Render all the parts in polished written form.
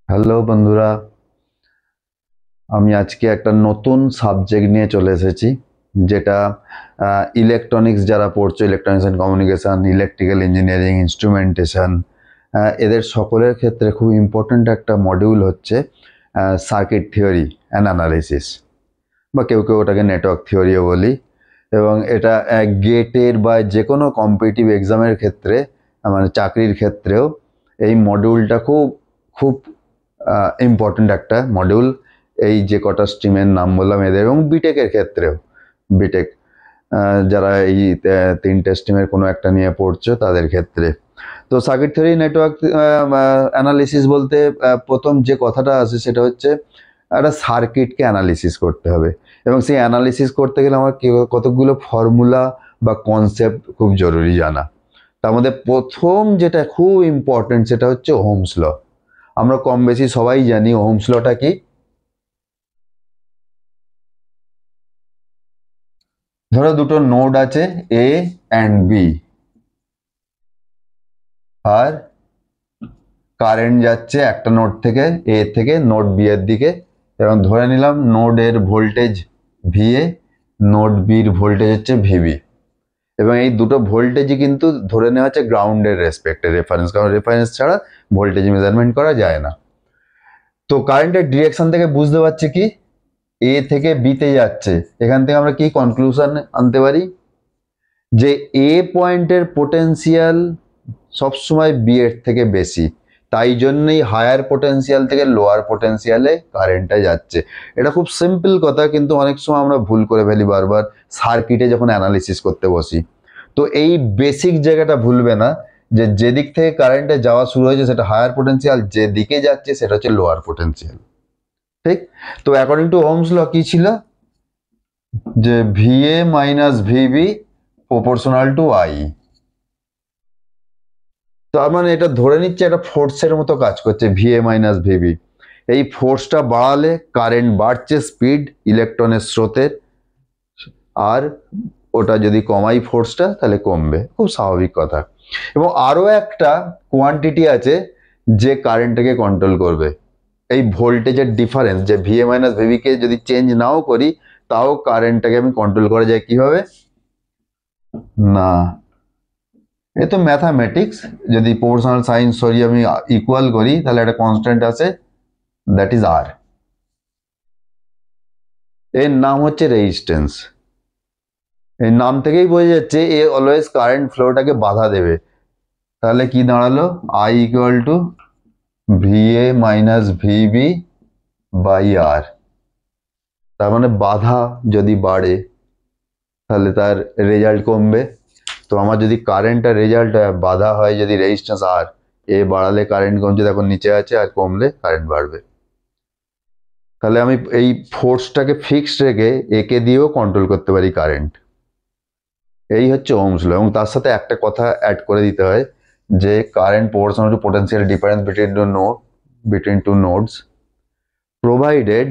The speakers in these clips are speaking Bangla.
হ্যালো বন্ধুরা, আমি আজকে একটা নতুন সাবজেক্ট নিয়ে চলে এসেছি, যেটা ইলেকট্রনিক্স যারা পড়ছো, electronics and communication, electrical engineering, instrumentation, এদের সকলের ক্ষেত্রে খুব ইম্পর্ট্যান্ট একটা মডিউল হচ্ছে সার্কিট থিওরি অ্যান্ড অ্যানালিসিস, বা কেউ কেউ ওটাকে নেটওয়ার্ক থিওরিও বলি। এবং এটা গেটের বা যে কোনো কম্পিটিটিভ এক্সামের ক্ষেত্রে, মানে চাকরির ক্ষেত্রেও এই মডিউলটা খুব খুব ইম্পর্ট্যান্ট একটা মডিউল। এই যে কটা স্ট্রিমের নাম বললাম এদের, এবং বিটেকের ক্ষেত্রেও, বিটেক যারা এই তিনটে স্ট্রিমের কোনো একটা নিয়ে পড়ছো তাদের ক্ষেত্রে। তো সার্কিট থিওরি নেটওয়ার্ক অ্যানালিসিস বলতে প্রথম যে কথাটা আসে সেটা হচ্ছে একটা সার্কিটকে অ্যানালিসিস করতে হবে, এবং সেই অ্যানালিসিস করতে গেলে আমার কতগুলো ফর্মুলা বা কনসেপ্ট খুব জরুরি জানা। তার মধ্যে প্রথম যেটা খুব ইম্পর্টেন্ট সেটা হচ্ছে ওহমস ল। আমরা কম বেশি সবাই জানি ওহমস লটা কি। ধরো দুটো নোড আছে, এ অ্যান্ড বি, আর কারেন্ট যাচ্ছে একটা নোড থেকে, এ থেকে নোড বি এর দিকে, এবং ধরে নিলাম নোড এর ভোল্টেজ ভিএ, নোড বির ভোল্টেজ হচ্ছে ভিবি, এবং এই দুটো ভোল্টেজই কিন্তু ধরে নেওয়া হচ্ছে গ্রাউন্ডের রেসপেক্টে, রেফারেন্স, কারণ রেফারেন্স ছাড়া ভোল্টেজ মেজারমেন্ট করা যায় না। তো কারেন্টের ডিরেকশন থেকে বুঝতে পারছি কি এ থেকে বিতে যাচ্ছে, এখান থেকে আমরা কি কনক্লুশন আনতে পারি যে এ পয়েন্টের পোটেন্সিয়াল সবসময় বি এর থেকে বেশি, তাই জন্যই হায়ার পোটেন্সিয়াল থেকে লোয়ার পোটেন্সিয়ালে কারেন্টটা যাচ্ছে। এটা খুব সিম্পল কথা, কিন্তু অনেক সময় আমরা ভুল করে ফেলি বারবার সার্কিটে যখন অ্যানালিসিস করতে বসি। তো এই বেসিক জায়গাটা ভুলবে না, যে যেদিক থেকে কারেন্টে যাওয়া শুরু হয়েছে সেটা হায়ার পোটেন্সিয়াল, যেদিকে যাচ্ছে সেটা হচ্ছে লোয়ার পোটেন্সিয়াল। ঠিক? তো অ্যাকর্ডিং টু ওহমস ল কি ছিল, যে VA minus VB proportional to I. তার মানে এটা ধরে নিচ্ছে একটা ফোর্সের মতো কাজ করছে ভিএ মাইনাস ভিবি। এই ফোর্সটা বাড়ালে কারেন্ট বাড়ছে, স্পিড ইলেকট্রনের স্রোতের, আর ওটা যদি কমাই ফোর্সটা তাহলে কমবে, খুব স্বাভাবিক কথা। এবং আরো একটা কোয়ান্টিটি আছে যে কারেন্টটাকে কন্ট্রোল করবে, এই ভোল্টেজের ডিফারেন্স, যে ভিএ মাইনাস ভিবি কে যদি চেঞ্জ নাও করি তাও কারেন্টটাকে আমি কন্ট্রোল করা যায় কিভাবে না, এ তো ম্যাথামেটিক্স। যদি প্রপোর্শনাল সাইন সরি আমি ইকুয়াল করি তাহলে একটা কনস্ট্যান্ট আছে, দ্যাট ইজ আর। এর নাম হচ্ছে রেজিস্ট্যান্স। এই নাম থেকেই বোঝা যাচ্ছে এ অলওয়েজ কারেন্ট ফ্লোটাকে বাধা দেবে। তাহলে কি দাঁড়ালো, I equal to V A minus V B by R. তার মানে বাধা যদি বাড়ে তাহলে তার রেজাল্ট কমবে। তো আমার যদি কারেন্ট আর রেজাল্ট বাধা হয়, যদি রেজিস্ট্যান্স আর, এ বাড়ালে কারেন্ট কমছে, দেখো নিচে আছে, আর কমলে কারেন্ট বাড়বে। তাহলে আমি এই ফোর্সটাকে ফিক্সড রেখে একে দিয়েও কন্ট্রোল করতে পারি কারেন্ট। এই হচ্ছে ওহমস ল। এবং তার সাথে একটা কথা অ্যাড করে দিতে হয়, যে current proportional to potential difference between two nodes provided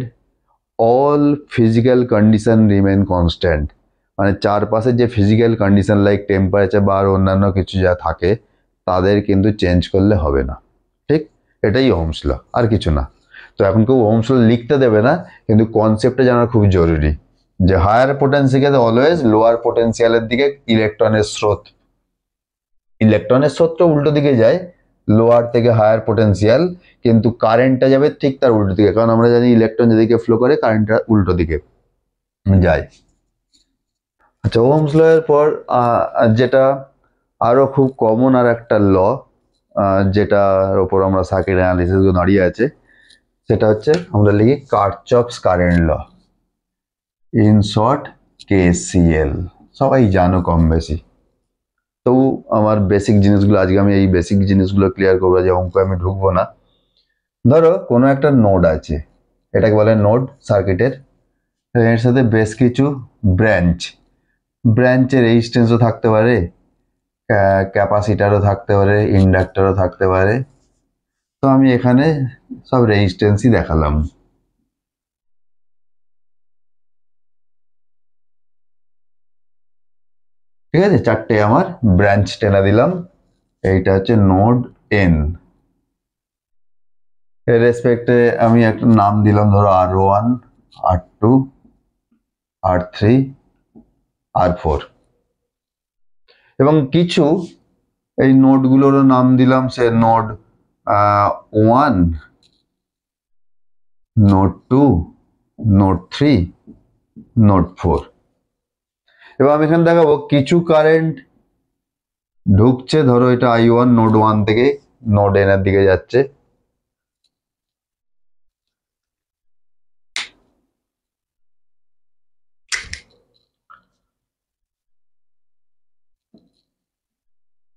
all physical condition remain constant. মানে চারপাশে যে ফিজিক্যাল কন্ডিশন লাইক টেম্পারেচার বা আর অন্যান্য কিছু যা থাকে তাদের কিন্তু চেঞ্জ করলে হবে না। ঠিক? এটাই ওহমস ল, আর কিছু না। তো এখন কেউ ওহমস ল লিখতে দেবে না, কিন্তু কনসেপ্টটা জানা খুব জরুরি, যে হায়ার পোটেন্সিয়াল অলওয়েজ লোয়ার পোটেন্সিয়ালের দিকে ইলেকট্রনের স্রোত, ইলেকট্রনের স্রোতটা উল্টো দিকে যায়, লোয়ার থেকে হায়ার পোটেন্সিয়াল, কিন্তু কারেন্টটা যাবে ঠিক তার উল্টো দিকে, কারণ আমরা জানি ইলেকট্রন যেদিকে ফ্লো করে কারেন্টটা উল্টো দিকে যায়। আচ্ছা, ওহমস ল এর পর যেটা আরো খুব কমন আর একটা ল, যেটার ওপর আমরা সার্কিট অ্যানালিসিস দাঁড়িয়ে আছে, সেটা হচ্ছে আমরা লিখি Kirchhoff's current law, in short KCL. সবাই জানো কম বেশি, তবু আমার বেসিক জিনিসগুলো আজকে আমি এই বেসিক জিনিসগুলো ক্লিয়ার করবো, যে অঙ্ক আমি ঢুকবো না। ধরো কোনো একটা নোড আছে, এটাকে বলে নোড সার্কিটের, এর সাথে বেশ কিছু ব্রাঞ্চ, ব্রাঞ্চের রেজিস্ট্যান্সও থাকতে পারে, ক্যাপাসিটারও থাকতে পারে, ইন্ডাক্টরও থাকতে পারে। তো আমি এখানে সব রেজিস্ট্যান্সই দেখালাম। ঠিক আছে, চারটে আমার ব্রাঞ্চ টেনে দিলাম। এইটা হচ্ছে নোড এন। এর রেসপেক্টে আমি একটা নাম দিলাম, ধরো R1, R2, R3, R4, এবং কিছু এই নোডগুলোরও নাম দিলাম, সে নোড 1, নোড 2, নোড 3, নোড 4। এবার আমি এখানে দেখাবো কিছু কারেন্ট ঢুকছে, ধরো এটা I1 নোড 1 থেকে নোড n এর দিকে যাচ্ছে,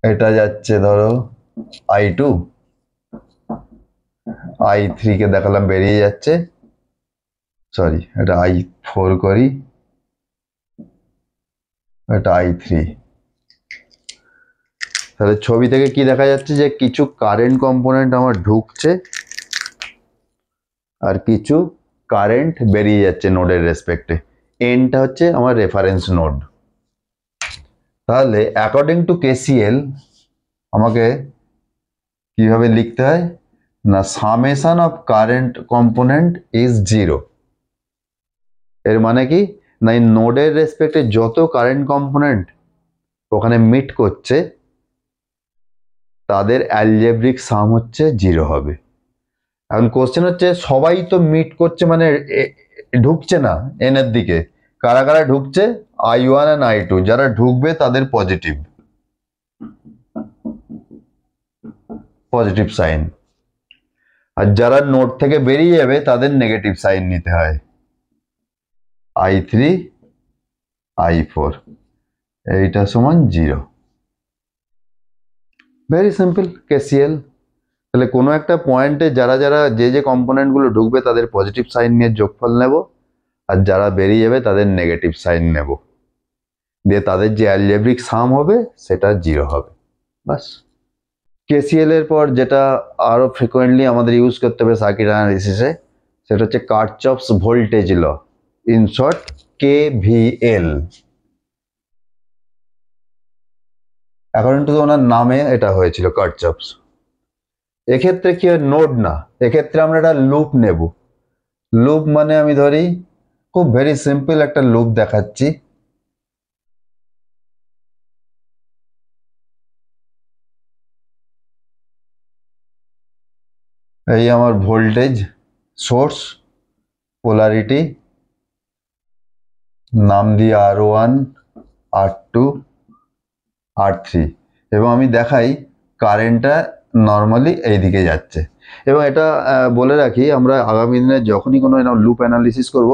এটা যাচ্ছে ধরো I2, I3 কে দেখালাম বেরিয়ে যাচ্ছে, সরি এটা I4 করি, এটা I3। তাহলে ছবি থেকে কি দেখা যাচ্ছে যে কিছু কারেন্ট কম্পোনেন্ট আমার ঢুকছে আর কিছু কারেন্ট বেরিয়ে যাচ্ছে নোডের রেসপেক্টে। এনটা হচ্ছে আমার রেফারেন্স নোড। তাহলে অ্যাকর্ডিং টু কেসিএল আমাকে কিভাবে লিখতে হয় না, summation of current component is 0। এর মানে কি না, এই নোডের রেসপেক্টে যত কারেন্ট কম্পোনেন্ট ওখানে মিট করছে তাদের অ্যালজেব্রিক সাম হচ্ছে 0 হবে। এখন কোশ্চেন হচ্ছে সবাই তো মিট করছে মানে ঢুকছে না এন এর দিকে, কারা কারা ঢুকছে, I1 and I2, যারা ঢুকবে তাদের পজিটিভ সাইন, আর যারা নোড থেকে বেরিয়ে যাবে তাদের নেগেটিভ সাইন নিতে হয়, I3, I4, এইটা সমান 0। Very simple KCL. তাহলে কোনো একটা পয়েন্টে যারা যারা যে কম্পোনেন্ট গুলো ঢুকবে তাদের পজিটিভ সাইন নিয়ে যোগফল নেব, আর যারা বেরিয়ে যাবে তাদের নেগেটিভ সাইন নেব, দিয়ে তাদের যে অ্যালজেব্রিক সাম হবে সেটা 0 হবে, বাস। কেসিএল এর পর যেটা আরো ফ্রিকোয়েন্টলি আমাদের ইউজ করতে হবে সার্কিট অ্যানালিসিসে, সেটা হচ্ছে Kirchhoff's voltage law, in short KVL। According to ওনার নামে এটা হয়েছিল কার্চফস। এক্ষেত্রে কি হয়, নোড না, এক্ষেত্রে আমরা একটা লুপ নেব। লুপ মানে আমি ধরি, খুব ভেরি সিম্পল একটা লুপ দেখাচ্ছি। এই আমার ভোল্টেজ সোর্স, পোলারিটি, নাম দিয়ে R1, R2, R3, এবং আমি দেখাই কারেন্টটা নর্মালি এইদিকে যাচ্ছে। এবং এটা বলে রাখি, আমরা আগামী দিনে যখনই কোনো লুপ অ্যানালিসিস করব,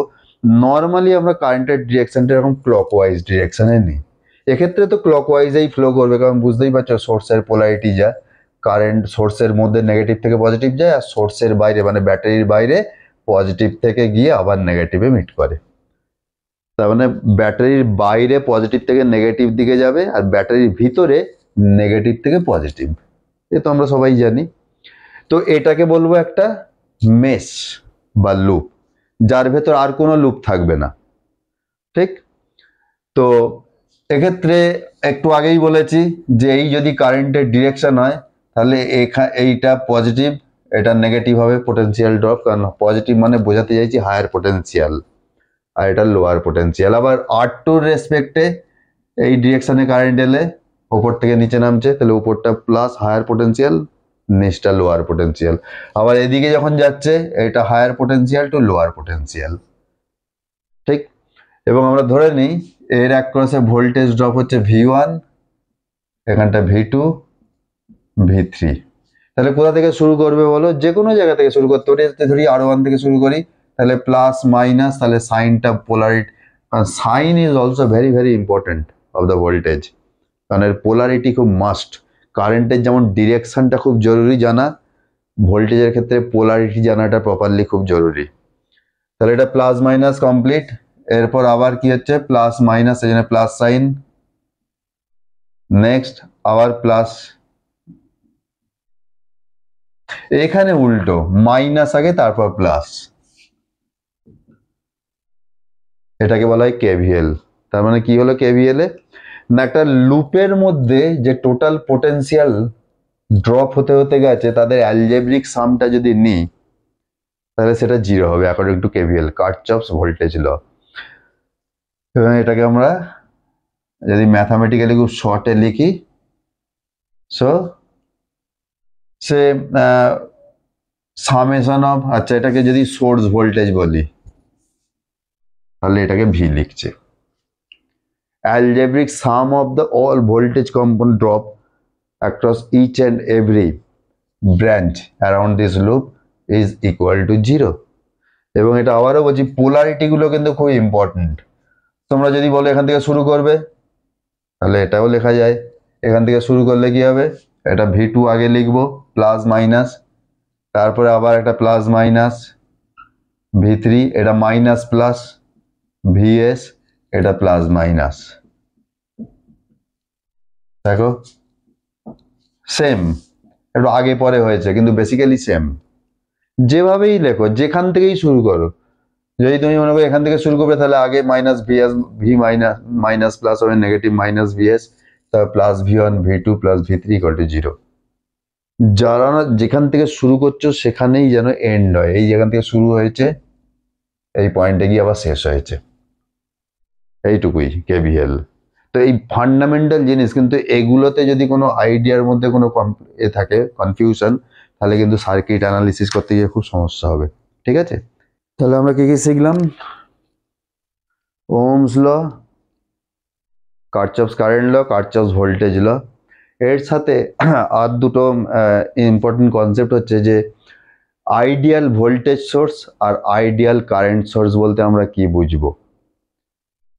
নর্মালি আমরা কারেন্টের ডিরেকশনটা এরকম ক্লকওয়াইজ ডিরেকশনে নিই। এক্ষেত্রে তো ক্লকওয়াইজেই ফ্লো করবে, কারণ বুঝতেই পারছো সোর্সের পোলারিটি যা, কারেন্ট সোর্সের মধ্যে নেগেটিভ থেকে পজিটিভ যায়, আর সোর্সের বাইরে মানে ব্যাটারির বাইরে পজিটিভ থেকে গিয়ে আবার নেগেটিভে মিট করে। তার মানে ব্যাটারির বাইরে পজিটিভ থেকে নেগেটিভ দিকে যাবে, আর ব্যাটারির ভিতরে নেগেটিভ থেকে পজিটিভ, এ তো আমরা সবাই জানি। তো এটাকে বলবো একটা মেশ বা লুপ, যার ভেতর আর কোনো লুপ থাকবে না, ঠিক? তো এক্ষেত্রে একটু আগেই বলেছি যে এই যদি কারেন্টের ডিরেকশন হয়, তাহলে এইটা পজিটিভ, এটা নেগেটিভ হবে পোটেনশিয়াল ড্রপ, কারণ পজিটিভ মানে বোঝাতে চাইছি হায়ার পোটেনশিয়াল, আর এটা লোয়ার পোটেনশিয়াল। আবার R2 রেসপেক্টে এই ডিরেকশনে কারেন্ট এলে উপর থেকে নিচে নামছে, তাহলে উপরটা প্লাস হায়ার পোটেনশিয়াল, নিচটা লোয়ার পোটেনশিয়াল। আবার এদিকে যখন যাচ্ছে এটা higher potential to lower potential, ঠিক? এবং আমরা ধরে নিই এর অ্যাক্রসে ভোল্টেজ ড্রপ হচ্ছে V1, এখানটা V2, V3। তাহলে কোথা থেকে শুরু করবে বলো, যে কোনো জায়গা থেকে শুরু করতে পারি, ধরি R1 থেকে শুরু করি, তাহলে প্লাস মাইনাস, তাহলে সাইনটা polarity, sign is also very very important of the voltage, কারণ এর পোলারিটি খুব মাস্ট। কারেন্টের যেমন ডিরেকশনটা খুব জরুরি জানা, ভোল্টেজের ক্ষেত্রে পোলারিটি জানাটা প্রপারলি খুব জরুরি। তাহলে এটা প্লাস মাইনাস কমপ্লিট, এরপর আবার কি হচ্ছে প্লাস মাইনাস, এই জন্য প্লাস সাইন, নেক্সট আবার প্লাস, এখানে উল্টো মাইনাস আগে তারপর প্লাস, এটাকে বলা হয় KVL। তার মানে কি হলো KVL এ, না একটা লুপের মধ্যে যে টোটাল পোটেনশিয়াল ড্রপ হতে হতে গেছে তাদের অ্যালজেব্রিক সামটা যদি নিই, তাহলে সেটা 0 হবে according to KVL, Kirchhoff's voltage law. এবং এটাকে আমরা যদি ম্যাথামেটিক্যালি খুব শর্টে লিখি, সো সে সামেশন অফ, আচ্ছা এটাকে যদি সোর্স ভোল্টেজ বলি তাহলে এটাকে ভি লিখছে। algebraic sum of the all voltage component drop across each and every branch around this loop is equal to 0। এবং এটা আবারও বলছি, পোলারিটি গুলো কিন্তু খুব ইম্পর্টেন্ট। তোমরা যদি বলো এখান থেকে শুরু করবে তাহলে এটাও লেখা যায়। এখান থেকে শুরু করলে কি হবে, এটা V2 আগে লিখবো প্লাস মাইনাস, তারপরে আবার একটা প্লাস মাইনাস V3, এটা মাইনাস প্লাস VS, এটা প্লাস মাইনাস। দেখো সেম, একটু আগে পরে হয়েছে কিন্তু বেসিক্যালি সেম। যেভাবেই লেখো, যেখান থেকেই শুরু করো, যদি তুমি মনে করো এখান থেকে শুরু করবে তাহলে আগে minus VS, V minus minus plus হবে নেগেটিভ মাইনাস ভিএস, তারপর plus V1 V2 plus V3 equal to 0। যারা যেখান থেকে শুরু করছো সেখানেই যেন এন্ড হয়, এই যেখান থেকে শুরু হয়েছে এই পয়েন্টে গিয়ে আবার শেষ হয়েছে, এইটুকুই কেভিএল। তো এই ফান্ডামেন্টাল জিনিস, কিন্তু এগুলোতে যদি কোনো আইডিয়ার মধ্যে কোনো থাকে কনফিউশন, তাহলে কিন্তু সার্কিট অ্যানালিসিস করতে গিয়ে খুব সমস্যা হবে। ঠিক আছে, তাহলে আমরা কি কি শিখলাম? Ohm's law, Kirchhoff's current law, Kirchhoff's voltage law. এর সাথে আর দুটো ইম্পর্টেন্ট কনসেপ্ট হচ্ছে যে আইডিয়াল ভোল্টেজ সোর্স আর আইডিয়াল কারেন্ট সোর্স বলতে আমরা কি বুঝবো।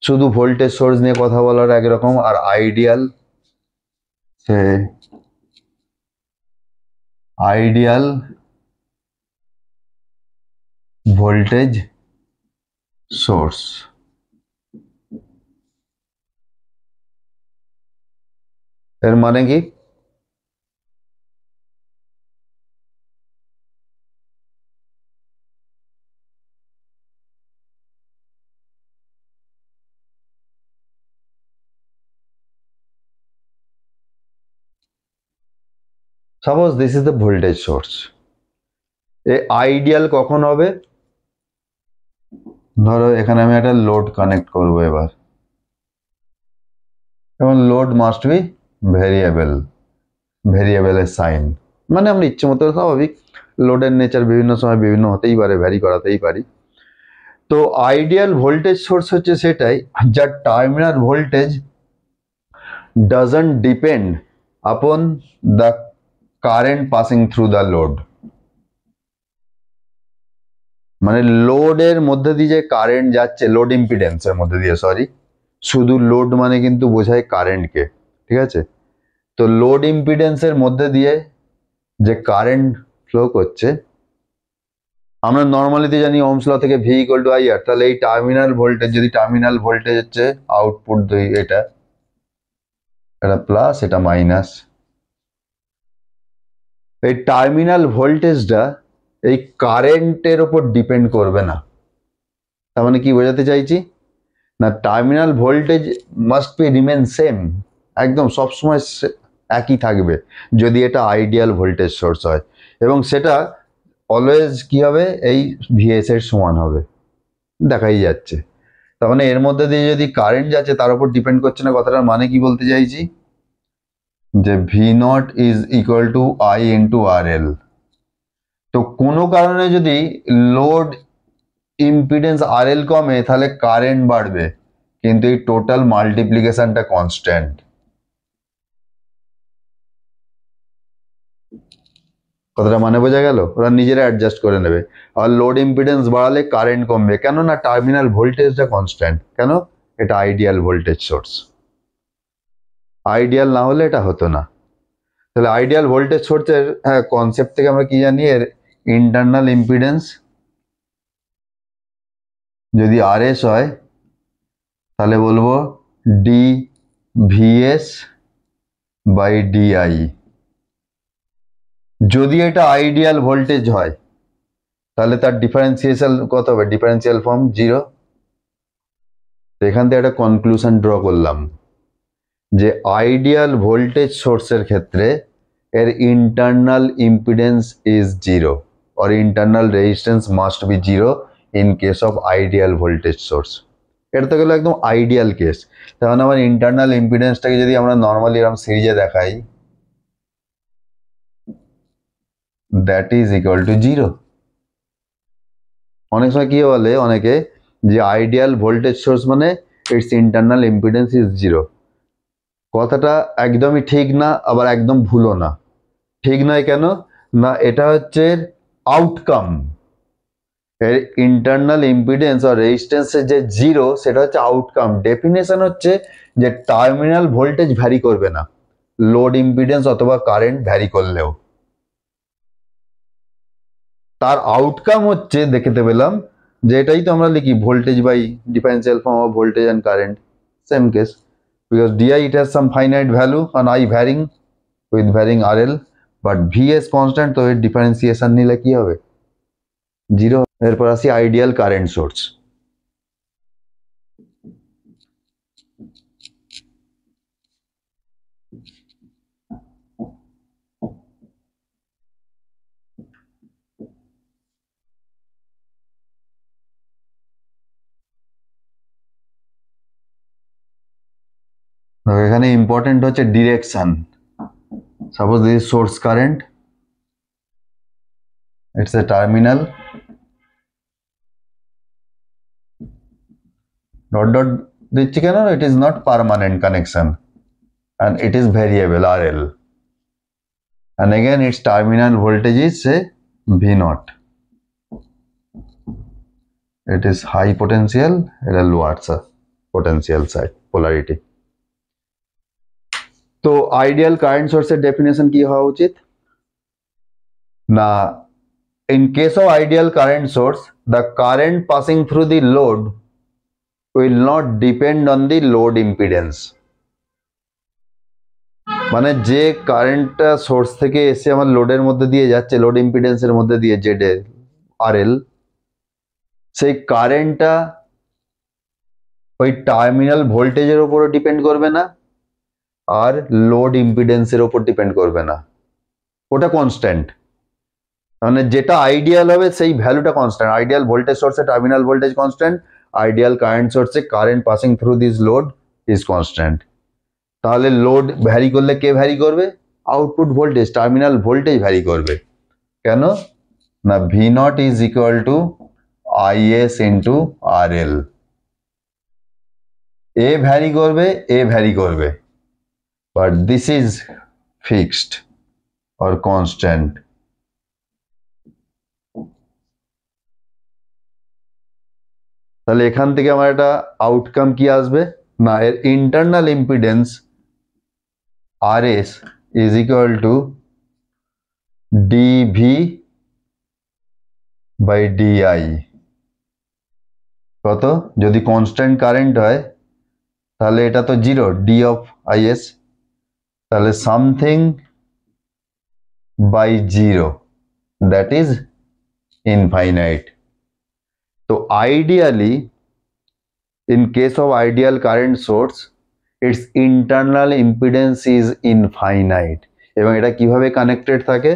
শুধু ভোল্টেজ সোর্স নিয়ে কথা বলার একরকম, আর আইডিয়াল ভোল্টেজ সোর্স এর মানে কি? Suppose this is the voltage source, A ideal কখন হবে? ধরো এখানে আমি একটা লোড কানেক্ট করবো এবার, এবং লোড মাস্ট বি ভেরিয়েবল, ভেরিয়েবলের সাইন, মানে আমরা ইচ্ছে মতো, স্বাভাবিক লোডের নেচার বিভিন্ন সময় বিভিন্ন হতেই পারে, ভ্যারি করাতেই পারি। তো আইডিয়াল ভোল্টেজ সোর্স হচ্ছে সেটাই যার terminal voltage doesn't depend upon the current passing through the load. মানে লোডের মধ্যে দিয়ে যে কারেন্ট যাচ্ছে, লোড ইম্পিডেন্সের মধ্যে দিয়ে, সরি, শুধু লোড মানে কিন্তু বোঝায় কারেন্টকে, ঠিক আছে? তো লোড ইম্পিডেন্সের মধ্যে দিয়ে যে কারেন্ট ফ্লো করছে, আমরা নর্মালিতে জানি ওহমস ল থেকে V ইকুয়াল টু IR, তাহলে এই টার্মিনাল ভোল্টেজ, যদি টার্মিনাল ভোল্টেজ হচ্ছে আউটপুট, এটা প্লাস এটা মাইনাস, এই টার্মিনাল ভোল্টেজটা এই কারেন্টের ওপর ডিপেন্ড করবে না। তার মানে কি বোঝাতে চাইছি না, terminal voltage must be remain same, একদম সবসময় একই থাকবে যদি এটা আইডিয়াল ভোল্টেজ সোর্স হয়, এবং সেটা অলওয়েজ কি হবে, এই ভিএস এর সমান হবে, দেখাই যাচ্ছে। তার মানে এর মধ্যে দিয়ে যদি কারেন্ট যাচ্ছে তার উপর ডিপেন্ড করছে না। কথাটার মানে কি বলতে চাইছি, যে V0 is equal two I into RL। তো কোনো কারণে যদি লোড ইম্পিডেন্স RL কমে তাহলে কারেন্ট বাড়বে, কিন্তু এই টোটাল মাল্টিপ্লিকেশনটা কনস্ট্যান্ট। কথাটা মানে বোঝা গেল? ওরা নিজেরা অ্যাডজাস্ট করে নেবে। আর লোড ইম্পিডেন্স বাড়ালে কারেন্ট কমবে, কেন না টার্মিনাল ভোল্টেজটা কনস্ট্যান্ট। কেন? এটা আইডিয়াল ভোল্টেজ সোর্স, আইডিয়াল না হলে এটা হতো না। তাহলে আইডিয়াল ভোল্টেজ সোর্সের কনসেপ্ট থেকে আমরা কি জানি, এর ইন্টারনাল ইম্পিডেন্স যদি RS হয় তাহলে বলবো dVS বাই DI। যদি এটা আইডিয়াল ভোল্টেজ হয় তাহলে তার ডিফারেন্সিয়েশন কত হবে, ডিফারেন্সিয়াল ফর্ম 0। এখান থেকে একটা কনক্লুশন ড্র করলাম যে আইডিয়াল ভোল্টেজ সোর্সের ক্ষেত্রে এর internal impedance is 0। or internal resistance must be 0 in case of ideal voltage source. এটা তো গেল একদম আইডিয়াল কেস। তখন আমার ইন্টারনাল ইম্পিডেন্সটাকে যদি আমরা নর্মালি এরকম সিরিজে দেখাই, দ্যাট ইজ ইকুয়াল টু 0। অনেক সময় কি বলে অনেকে যে আইডিয়াল ভোল্টেজ সোর্স মানে ইটস ইন্টারনাল ইম্পিডেন্স ইজ 0। কথাটা একদমই ঠিক না, আবার একদম ভুলও না। ঠিক নয় কেন না, এটা হচ্ছে আউটকাম। এর ইন্টারনাল ইম্পিডেন্স আর রেজিস্ট্যান্সের যে 0 সেটা হচ্ছে আউটকাম। ডেফিনেশন হচ্ছে যে টার্মিনাল ভোল্টেজ ভ্যারি করবে না, লোড ইম্পিডেন্স অথবা কারেন্ট ভ্যারি করলেও। তার আউটকাম হচ্ছে দেখতে পেলাম যে এটাই তো আমরা লিখি voltage by differential form of voltage and current, same case, because DI it has some finite value and I varying with varying RL, but V is constant, তো এর ডিফারেন্সিয়েশন নিলে কি হবে 0। এরপর আসি আইডিয়াল কারেন্ট সোর্স। এখানে ইম্পর্টেন্ট হচ্ছে direction. Suppose this source current, it's a terminal, dot dot দিচ্ছি কেন, it is not permanent connection and it is variable RL, and again its terminal voltage is say V0, it is high potential, it is lower potential side polarity। তো আইডিয়াল কারেন্ট সোর্সের ডেফিনেশন কি হওয়া উচিত না, in case of ideal current source the current passing through the load will not depend on the load impedance। মানে যে কারেন্টটা সোর্স থেকে এসে আমার লোডের মধ্যে দিয়ে যাচ্ছে, লোড ইম্পিডেন্সের মধ্যে দিয়ে জেড RL, সেই কারেন্টটা ওই টার্মিনাল ভোল্টেজের উপরও ডিপেন্ড করবে না আর লোড ইম্পিডেন্সের উপর ডিপেন্ড করবে না, ওটা কনস্ট্যান্ট। মানে যেটা আইডিয়াল হবে সেই ভ্যালুটা কনস্ট্যান্ট। আইডিয়াল ভোল্টেজ সোর্সে terminal voltage constant, ideal current সোর্সে current passing through this load is constant. তাহলে লোড ভ্যারি করলে কে ভ্যারি করবে, output voltage, terminal voltage vary করবে। কেন না, V0 is equal to IS into RL। এ ভ্যারি করবে, এ ভ্যারি করবে, but this is fixed or constant. তাহলে এখান থেকে আমার একটা আউটকাম কি আসবে না, এর internal impedance RS is equal to DV by DI। কত, যদি কনস্ট্যান্ট কারেন্ট হয় তাহলে এটা তো 0, D অফ IS, তাহলে something by 0, that is infinite. তো ideally in case of ideal current source its internal impedance is infinite, এবং এটা কিভাবে কানেক্টেড থাকে,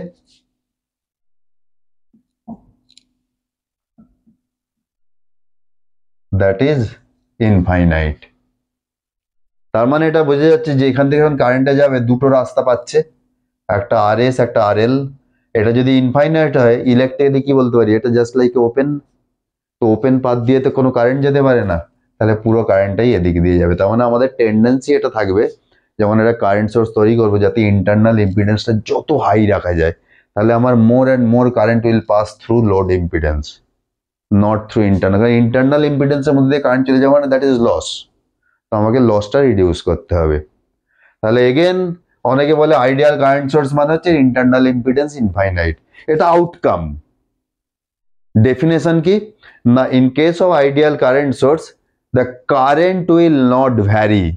that is infinite। তার মানে এটা বোঝা যাচ্ছে যে এখান থেকে যখন কারেন্টটা যাবে দুটো রাস্তা পাচ্ছে, একটা RS একটা RL। এটা যদি ইনফাইনাইট হয় ইলেকট্রিক্যালি কি বলতে পারি, এটা জাস্ট লাইক ওপেন। তো ওপেন পাথ দিয়ে তো কোনো কারেন্ট যেতে পারে না, তাহলে পুরো কারেন্টটাই এদিকে দিয়ে যাবে। তার মানে আমাদের টেন্ডেন্সি এটা থাকবে যেমন একটা কারেন্ট সোর্স তৈরি করবো যাতে ইন্টারনাল ইম্পিডেন্সটা যত হাই রাখা যায়, তাহলে আমার more and more current will pass through load impedance, not through internal. কারণ ইন্টারনাল ইম্পিডেন্সের মধ্যে দিয়ে কারেন্ট চলে যাওয়া মানে দ্যাট ইজ লস। তো আমাকে লসটা রিডিউস করতে হবে। তাহলে এগেন অনেকে বলে আইডিয়াল কারেন্ট সোর্স মানে হচ্ছে ইন্টারনাল ইম্পিডেন্স ইনফাইনাইট, এটা আউটকাম। ডেফিনেশন কি না, in case of ideal current source the current will not vary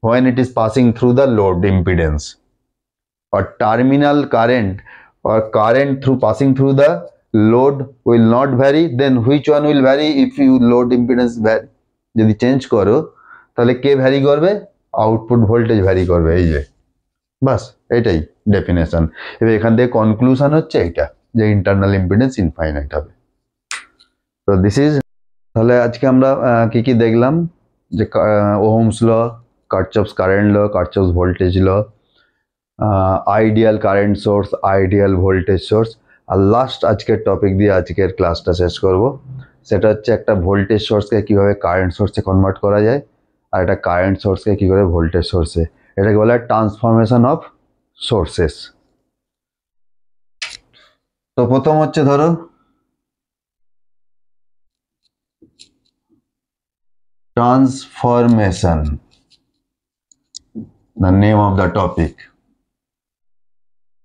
when it is passing through the load impedance, or terminal current or current through passing through the load will not vary, then which one will vary if you load impedance vary যদি চেঞ্জ করো তাহলে কে ভ্যারি করবে, আউটপুট ভোল্টেজ ভ্যারি করবে। এই যে বাস এটাই ডেফিনেশন। এবার এখান থেকে কনক্লুশন হচ্ছে এইটা। যে ইন্টারনাল ইম্পিডেন্স ইনফাইনাইট হবে। তো দিস ইজ, তাহলে আজকে আমরা কি কি দেখলাম, যে Ohm's law, Kirchhoff's current law, Kirchhoff's voltage law, ideal current source, ideal voltage source, আর লাস্ট আজকের টপিক দিয়ে আজকের ক্লাসটা শেষ করব। সেটা হচ্ছে একটা ভোল্টেজ সোর্সকে কীভাবে কারেন্ট সোর্সে কনভার্ট করা যায়, আর একটা কারেন্ট সোর্সকে কী করে ভোল্টেজ সোর্সে, এটাকে বলা হয় ট্রান্সফরমেশন অফ সোর্সেস। তো প্রথম হচ্ছে ধরো transformation, the name of the topic.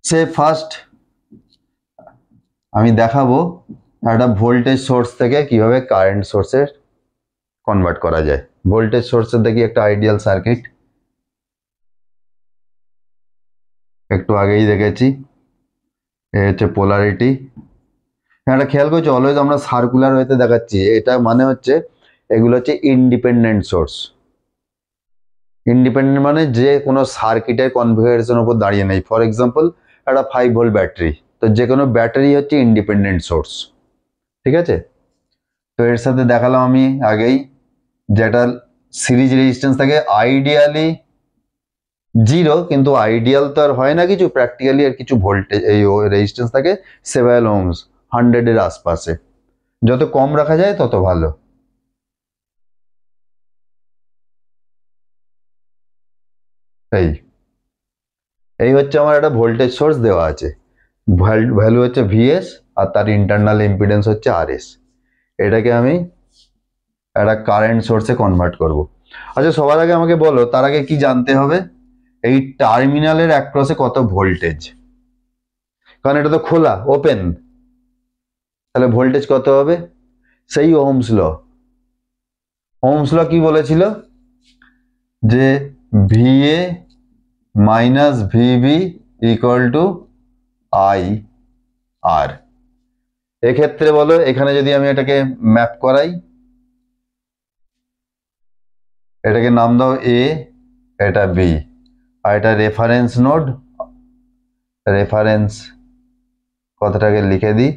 Say first আমি দেখাবো একটা ভোল্টেজ সোর্স থেকে কিভাবে কারেন্ট সোর্সে কনভার্ট করা যায়। ভোল্টেজ সোর্সের দেখি একটা আইডিয়াল সার্কিট, একটু আগেই দেখেছি, এ হচ্ছে পোলারিটি। এটা খেয়াল করছি অলওয়েজ আমরা সার্কুলার ওয়েতে দেখাচ্ছি, এটা মানে হচ্ছে এগুলো হচ্ছে ইন্ডিপেন্ডেন্ট সোর্স। ইন্ডিপেন্ডেন্ট মানে যে কোনো সার্কিটের কনফিগারেশনের উপর দাঁড়িয়ে নেই। ফর এক্সাম্পল একটা 5 ভোল্ট ব্যাটারি, তো যে কোনো ব্যাটারি হচ্ছে ইন্ডিপেন্ডেন্ট সোর্স, ঠিক আছে। তো এর সাথে দেখালাম আমি আগেই যেটা সিরিজ রেজিস্ট্যান্স থাকে আইডিয়ালি 0, কিন্তু আইডিয়াল তো আর হয় না কিছু, প্র্যাকটিক্যালি আর কিছু ভোল্টেজ এই রেজিস্ট্যান্স থাকে 7 ওহমস, 100 এর আশপাশে। যত কম রাখা যায় তত ভালো। এই হচ্ছে আমার একটা ভোল্টেজ সোর্স দেওয়া আছে, ভ্যালু হচ্ছে ভিএস, আর তার ইন্টারনাল ইম্পিডেন্স হচ্ছে আরএস। এটাকে আমি একটা কারেন্ট সোর্সে কনভার্ট করব। আচ্ছা সবার আগে আমাকে বলো, তার আগে কি জানতে হবে, এই টার্মিনালের অ্যাক্রসে কত ভোল্টেজ, কারণ এটা তো খোলা ওপেন, তাহলে ভোল্টেজ কত হবে, সেই ওহমস ল। ওহমস ল কি বলেছিল, যে VA minus V B equal to I R. এক্ষেত্রে বলো এখানে যদি আমি এটাকে ম্যাপ করাই, এটাকে নাম দাও এ, এটা বি, আর এটা রেফারেন্স নোড, রেফারেন্স কথাটাকে লিখে দিই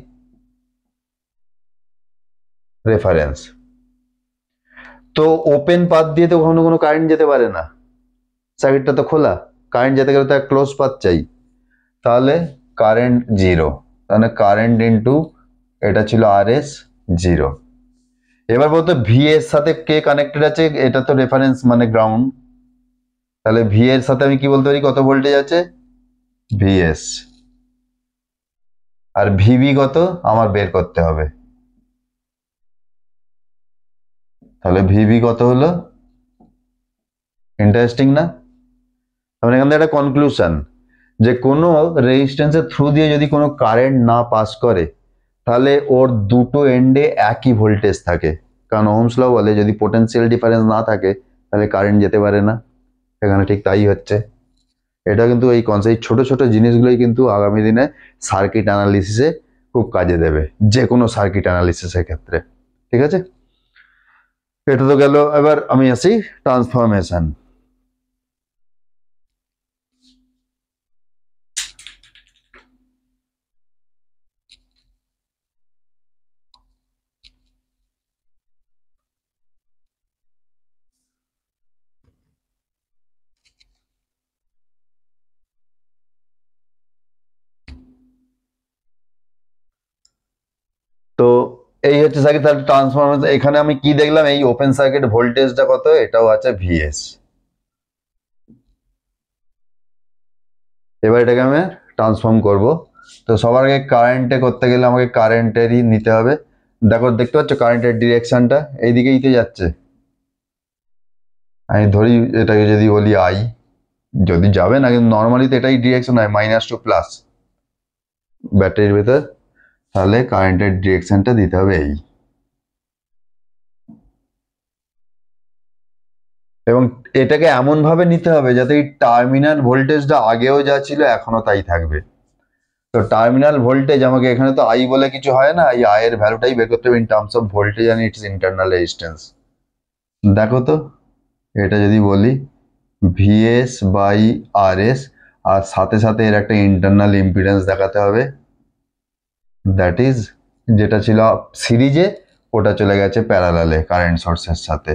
রেফারেন্স। তো ওপেন পাথ দিয়ে তো কখনো কোনো কারেন্ট যেতে পারে না, সার্কিটটা তো খোলা, কারেন্ট যেতে গেলে তো এক ক্লোজ পাথ চাই, তাহলে কারেন্ট 0, তাহলে কারেন্ট ইন্টু এটা ছিল আরএস 0। এবার বলতো ভি এর সাথে কে কানেক্টেড আছে, এটা তো রেফারেন্স মানে গ্রাউন্ড, তাহলে ভি এর সাথে আমি কি বলতে পারি কত ভোল্টেজ আছে, ভিএস, আর ভিবি কত আমার বের করতে হবে, তাহলে ভিবি কত হলো, ইন্টারেস্টিং না। তাহলে এখান থেকে একটা কনক্লুশন, যে কোনো রেজিস্ট্যান্সের থ্রু দিয়ে যদি কোনো কারেন্ট না পাস করে তাহলে ওর দুটো এন্ডে একই ভোল্টেজ থাকে, কারণ ওহমস ল বলে যদি পোটেনশিয়াল ডিফারেন্স না থাকে তাহলে কারেন্ট যেতে পারে না। এখানে ঠিক তাই হচ্ছে। এটা কিন্তু এই কনসেপ্ট, ছোট ছোট জিনিসগুলোই কিন্তু আগামী দিনে সার্কিট অ্যানালিসিসে খুব কাজে দেবে, যে কোনো সার্কিট অ্যানালিসিসের ক্ষেত্রে, ঠিক আছে। এটা তো গেল, এবার আমি আসি ট্রান্সফরমেশন। তো এই হচ্ছে সার্কিট, তাহলে ট্রান্সফরমেশন এখানে আমি কি দেখলাম, এই ওপেন সার্কিট ভোল্টেজটা কত, এটাও আছে ভিএস। এবার এটাকে আমি ট্রান্সফর্ম করব। তো সবার আগে কারেন্টে করতে গেলে আমাকে কারেন্টেরই নিতে হবে। দেখো দেখতে পাচ্ছ কারেন্টের ডিরেকশনটা এইদিকেই তো যাচ্ছে, আমি ধরি এটাকে যদি বলি আই, যদি যাবে না কিন্তু নর্মালি তো এটাই ডিরেকশন হয় -টু প্লাস ব্যাটারির ভেতর, তাহলে কারেন্টের ডিরেকশনটা দিতে হবে এই। এবং এটাকে এমন ভাবে নিতে হবে যাতে এই টার্মিনাল ভোল্টেজটা আগেও যা ছিল এখনো তাই থাকবে। তো টার্মিনাল ভোল্টেজ আমাকে এখানে তো আই বলে কিছু হয় না, এই আই এর ভ্যালুটাই বের করতে হবে in terms of voltage and its internal resistance. দেখো তো এটা যদি বলি ভিএস বাই আরএস, আর সাথে সাথে এর একটা ইন্টারনাল ইম্পিডেন্স দেখাতে হবে দ্যাট ইজ যেটা ছিল সিরিজে ওটা চলে গেছে প্যারালালে কারেন্ট সোর্সের সাথে।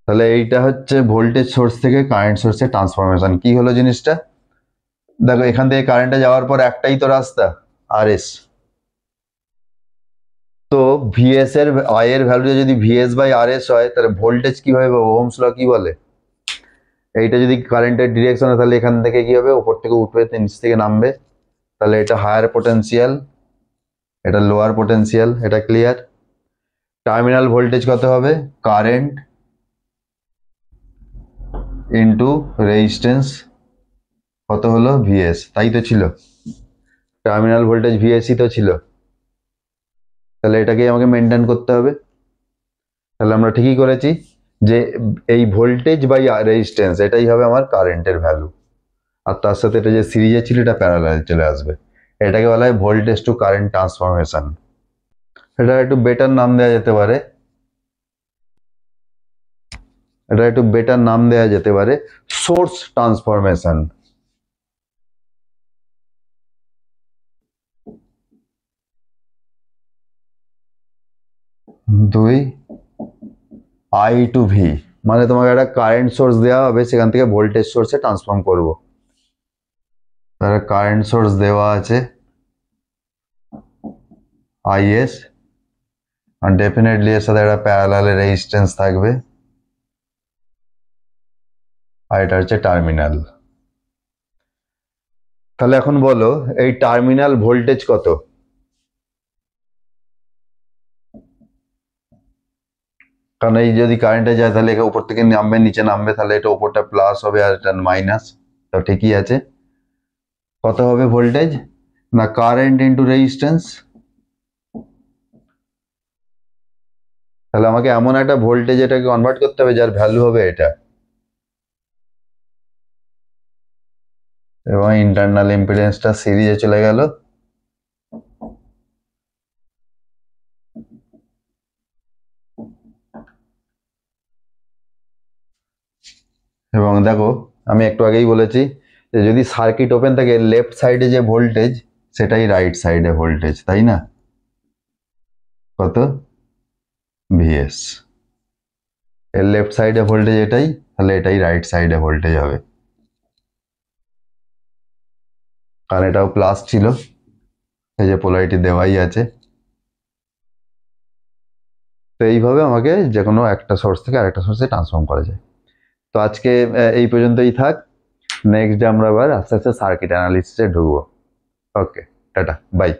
তাহলে এইটা হচ্ছে ভোল্টেজ সোর্স থেকে কারেন্ট সোর্সে ট্রান্সফরমেশন। কি হলো জিনিসটা? দেখো এখান থেকে কারেন্টে যাওয়ার পর একটাই তো রাস্তা, আরএস। তো ভিএস এর আই এর ভ্যালু যদি ভিএস বাই আরএস হয় তাহলে ভোল্টেজ কিভাবে পাবো? ওহমস ল কি বলে? এইটা যদি কারেন্টের ডিরেকশন হয় তাহলে এখান থেকে কি হবে? উপর থেকে উঠবে, নিচ থেকে নামবে। তাহলে এটা হায়ার পোটেনশিয়াল, এটা লোয়ার পোটেনশিয়াল, এটা ক্লিয়ার। টার্মিনাল ভোল্টেজ কত হবে? কারেন্ট ইন্টু রেজিস্ট্যান্স কত হলো? ভিএস। তাই তো ছিল, টার্মিনাল ভোল্টেজ ভিএসই তো ছিল। তাহলে এটাকেই আমাকে মেনটেন করতে হবে। তাহলে আমরা ঠিকই করেছি যে এই ভোল্টেজ বাই রেজিস্ট্যান্স এটাই হবে আমার কারেন্টের ভ্যালু, আর তার সাথে এটা যে সিরিজে ছিল এটা প্যারালাল চলে আসবে। এটাকে বলা হয় ভোল্টেজ টু কারেন্ট ট্রান্সফরমেশন। এটা একটু বেটার নাম দেওয়া যেতে পারে, সোর্স ট্রান্সফরমেশন। দুই আই টু ভি, মানে তোমাকে একটা কারেন্ট সোর্স দেওয়া হবে, সেখান থেকে ভোল্টেজ সোর্সে ট্রান্সফর্ম করব। তাহলে কারেন্ট সোর্স দেওয়া আছে আইএস, আর ডেফিনেটলি এর সাথে একটা প্যারালালে রেজিস্ট্যান্স থাকবে, আর এটা হচ্ছে টার্মিনাল। তাহলে এখন বলো এই টার্মিনাল ভোল্টেজ কত? কারণ এই যদি কারেন্টে যায় তাহলে এটা উপর থেকে নামবে, নিচে নামবে, তাহলে এটা উপরটা প্লাস হবে আর এটা মাইনাস। তো ঠিকই আছে। কত হবে ভোল্টেজ? না কারেন্ট ইন্টু রেজিস্ট্যান্স। তাহলে আমাকে এমন একটা ভোল্টেজ এটাকে কনভার্ট করতে হবে যার ভ্যালু হবে এটা, এবং ইন্টারনাল ইম্পিডেন্সটা সিরিজে চলে গেল। এবং দেখো আমি একটু আগেই বলেছি যে যদি সার্কিট ওপেন থাকে লেফট সাইডে যে ভোল্টেজ সেটাই রাইট সাইডে ভোল্টেজ, তাই না? কত? ভিএস। এর লেফট সাইডে ভোল্টেজ এটাই, তাহলে এটাই রাইট সাইডে ভোল্টেজ হবে, কারণ এটাও প্লাস ছিল, এই যে পোলারিটি দেওয়াই আছে। তো এইভাবে আমাকে যে কোনো একটা সোর্স থেকে আরেকটা সোর্সে ট্রান্সফর্ম করা যায়। তো আজকে এই পর্যন্তই থাক। নেক্সট ডে আমরা আবার আস্তে আস্তে সার্কিট অ্যানালিসিসে ঢুকবো। ওকে, টাটা, বাই।